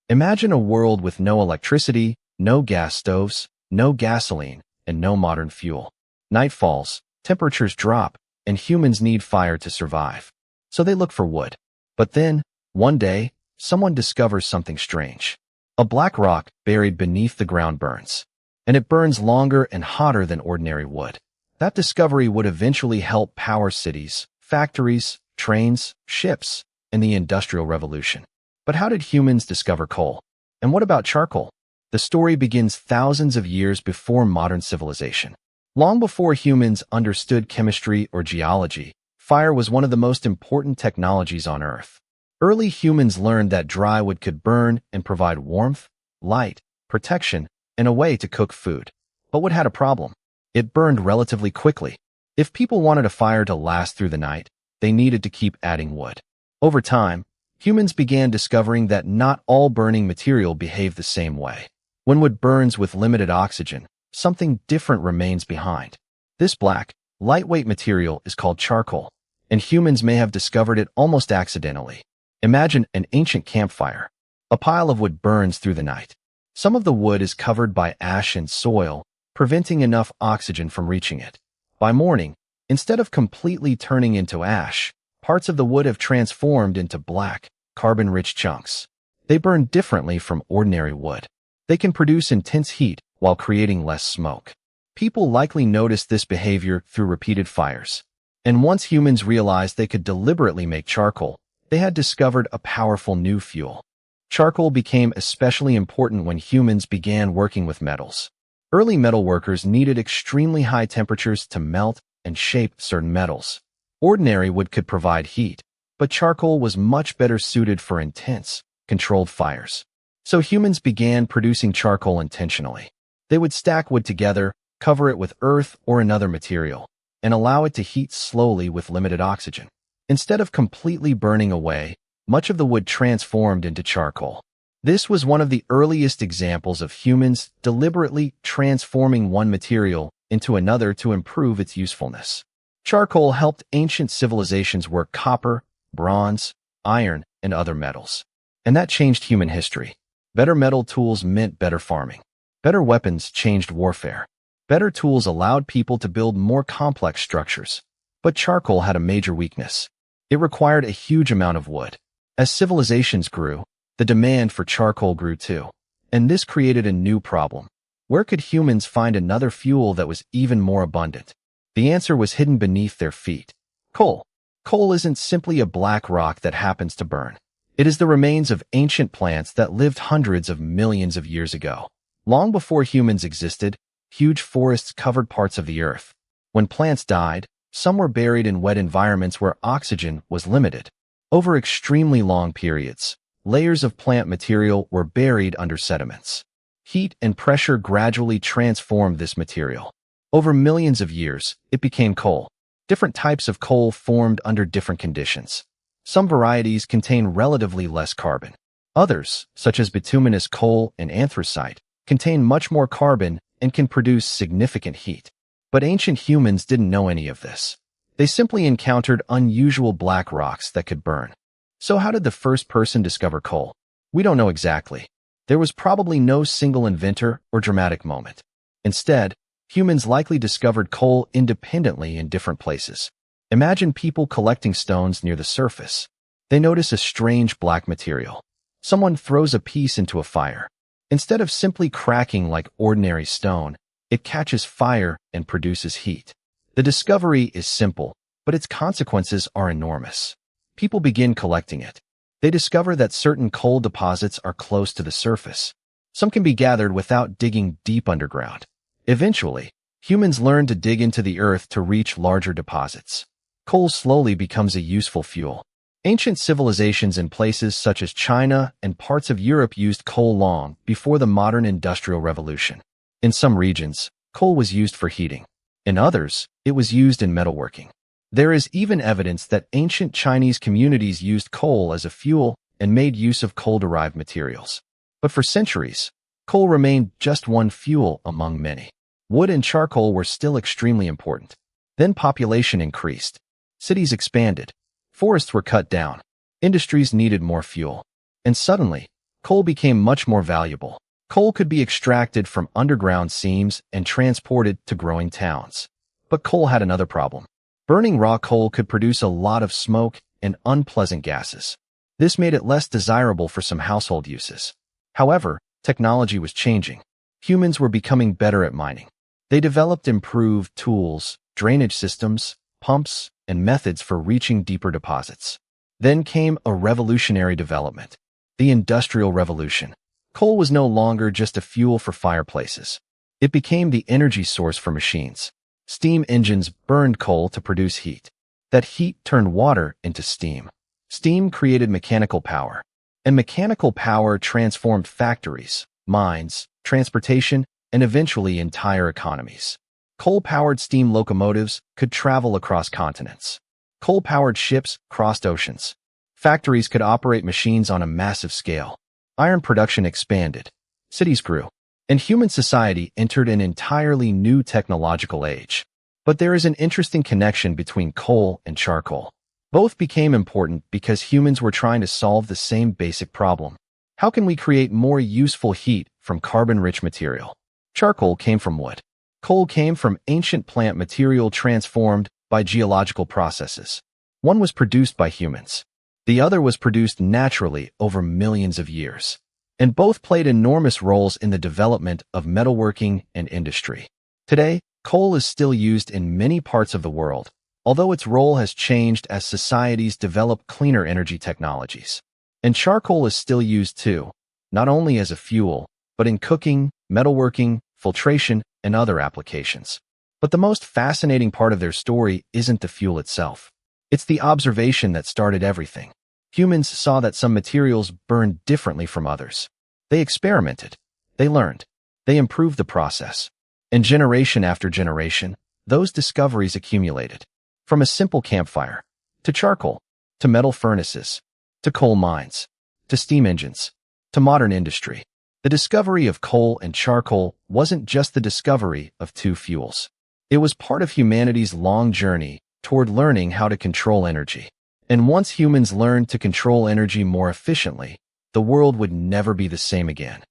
Imagine a world with no electricity, no gas stoves, no gasoline, and no modern fuel. Night falls, temperatures drop, and humans need fire to survive. So they look for wood. But then, one day, someone discovers something strange. A black rock buried beneath the ground burns. And it burns longer and hotter than ordinary wood. That discovery would eventually help power cities, factories, trains, ships, and the Industrial Revolution. But how did humans discover coal? And what about charcoal? The story begins thousands of years before modern civilization. Long before humans understood chemistry or geology, fire was one of the most important technologies on Earth. Early humans learned that dry wood could burn and provide warmth, light, protection, and a way to cook food. But wood had a problem. It burned relatively quickly. If people wanted a fire to last through the night, they needed to keep adding wood. Over time, humans began discovering that not all burning material behaved the same way. When wood burns with limited oxygen, something different remains behind. This black, lightweight material is called charcoal, and humans may have discovered it almost accidentally. Imagine an ancient campfire. A pile of wood burns through the night. Some of the wood is covered by ash and soil, preventing enough oxygen from reaching it. By morning, instead of completely turning into ash, parts of the wood have transformed into black, carbon-rich chunks. They burn differently from ordinary wood. They can produce intense heat while creating less smoke. People likely noticed this behavior through repeated fires. And once humans realized they could deliberately make charcoal, they had discovered a powerful new fuel. Charcoal became especially important when humans began working with metals. Early metalworkers needed extremely high temperatures to melt and shape certain metals. Ordinary wood could provide heat, but charcoal was much better suited for intense, controlled fires. So humans began producing charcoal intentionally. They would stack wood together, cover it with earth or another material, and allow it to heat slowly with limited oxygen. Instead of completely burning away, much of the wood transformed into charcoal. This was one of the earliest examples of humans deliberately transforming one material into another to improve its usefulness. Charcoal helped ancient civilizations work copper, bronze, iron, and other metals. And that changed human history. Better metal tools meant better farming. Better weapons changed warfare. Better tools allowed people to build more complex structures. But charcoal had a major weakness. It required a huge amount of wood. As civilizations grew, the demand for charcoal grew too. And this created a new problem. Where could humans find another fuel that was even more abundant? The answer was hidden beneath their feet. Coal. Coal isn't simply a black rock that happens to burn. It is the remains of ancient plants that lived hundreds of millions of years ago. Long before humans existed, huge forests covered parts of the earth. When plants died, some were buried in wet environments where oxygen was limited. Over extremely long periods, layers of plant material were buried under sediments. Heat and pressure gradually transformed this material. Over millions of years, it became coal. Different types of coal formed under different conditions. Some varieties contain relatively less carbon. Others, such as bituminous coal and anthracite, contain much more carbon and can produce significant heat. But ancient humans didn't know any of this. They simply encountered unusual black rocks that could burn. So how did the first person discover coal? We don't know exactly. There was probably no single inventor or dramatic moment. Instead, humans likely discovered coal independently in different places. Imagine people collecting stones near the surface. They notice a strange black material. Someone throws a piece into a fire. Instead of simply cracking like ordinary stone, it catches fire and produces heat. The discovery is simple, but its consequences are enormous. People begin collecting it. They discover that certain coal deposits are close to the surface. Some can be gathered without digging deep underground. Eventually, humans learn to dig into the earth to reach larger deposits. Coal slowly becomes a useful fuel. Ancient civilizations in places such as China and parts of Europe used coal long before the modern Industrial Revolution. In some regions, coal was used for heating. In others, it was used in metalworking. There is even evidence that ancient Chinese communities used coal as a fuel and made use of coal-derived materials. But for centuries, coal remained just one fuel among many. Wood and charcoal were still extremely important. Then population increased. Cities expanded. Forests were cut down. Industries needed more fuel. And suddenly, coal became much more valuable. Coal could be extracted from underground seams and transported to growing towns. But coal had another problem. Burning raw coal could produce a lot of smoke and unpleasant gases. This made it less desirable for some household uses. However, technology was changing. Humans were becoming better at mining. They developed improved tools, drainage systems, pumps, and methods for reaching deeper deposits. Then came a revolutionary development, the Industrial Revolution. Coal was no longer just a fuel for fireplaces. It became the energy source for machines. Steam engines burned coal to produce heat. That heat turned water into steam. Steam created mechanical power, and mechanical power transformed factories, mines, transportation, and eventually entire economies. Coal-powered steam locomotives could travel across continents. Coal-powered ships crossed oceans. Factories could operate machines on a massive scale. Iron production expanded. Cities grew. And human society entered an entirely new technological age. But there is an interesting connection between coal and charcoal. Both became important because humans were trying to solve the same basic problem. How can we create more useful heat from carbon-rich material? Charcoal came from wood. Coal came from ancient plant material transformed by geological processes. One was produced by humans. The other was produced naturally over millions of years. And both played enormous roles in the development of metalworking and industry. Today, coal is still used in many parts of the world, although its role has changed as societies develop cleaner energy technologies. And charcoal is still used too, not only as a fuel, but in cooking, metalworking, filtration, and other applications. But the most fascinating part of their story isn't the fuel itself. It's the observation that started everything. Humans saw that some materials burned differently from others. They experimented. They learned. They improved the process. And generation after generation, those discoveries accumulated. From a simple campfire, to charcoal, to metal furnaces, to coal mines, to steam engines, to modern industry. The discovery of coal and charcoal wasn't just the discovery of two fuels. It was part of humanity's long journey toward learning how to control energy. And once humans learned to control energy more efficiently, the world would never be the same again.